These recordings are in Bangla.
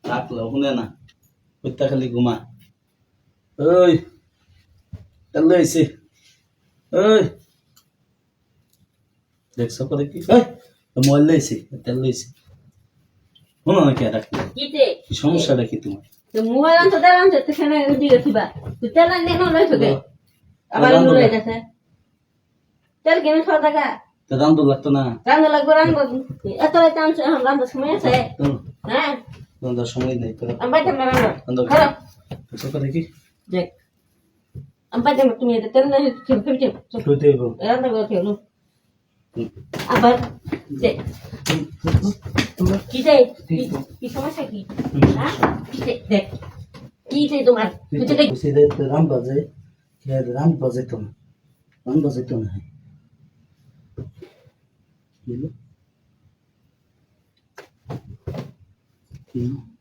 রাখলো শুনে না হত্যা খালি ঘুমা ওই তেল লইছে ওই দেখছো করে কি মোবাইল লইছে তেল লইছে শোনো না কে রাখলো কি সমস্যাটা কি তোমার মোবাইল আনতে তেল আনতে সেখানে দিয়ে দিবা তুই তেল আনতে না লইছো কে আবার লই যাচ্ছে তেল কিনে খাওয়া টাকা তো দাম তো লাগতো না রান্না লাগবে রান্না এত রাতে আনছে এখন রান্নার সময় আছে হ্যাঁ রান্নার সময় নেই তো আমি বাইতে না রান্না রান্না খারাপ দেখছো করে কি দেখ আমি বাইতে না তুমি এটা তেল না ফিরতে শুতে গো রান্না করতে হলো আবার দেখ কি চাই কি সমস্যা কি হ্যাঁ দেখ কি চাই তোমার সিধে রাম বাজে রাম বাজে তো না রাম বাজে তো না Hello? Hello?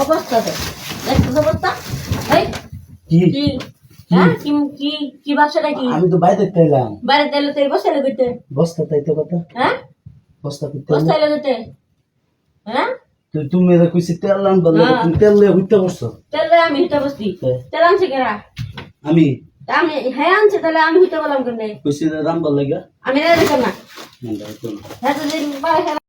অবস্থা দেখ অবস্থা কি হ্যাঁ কি কি বাসাটা কি আমি তো বাইরে তাইলাম বাইরে তেল তেল বসে লাগতে বস্তা তাইতে কথা হ্যাঁ বস্তা করতে বসে লাগতে হ্যাঁ তুমি এর কইছি তেল আন বলে তুমি তেল লয়ে হইতে বসছো তেল আমি হিটা বসছি তেল আনছে কেরা আমি হ্যাঁ আনছে তাহলে আমি হিটা বললাম কেন কইছি রাম বল লাগা আমি না দেখো না মন্দ হইতো না হ্যাঁ তো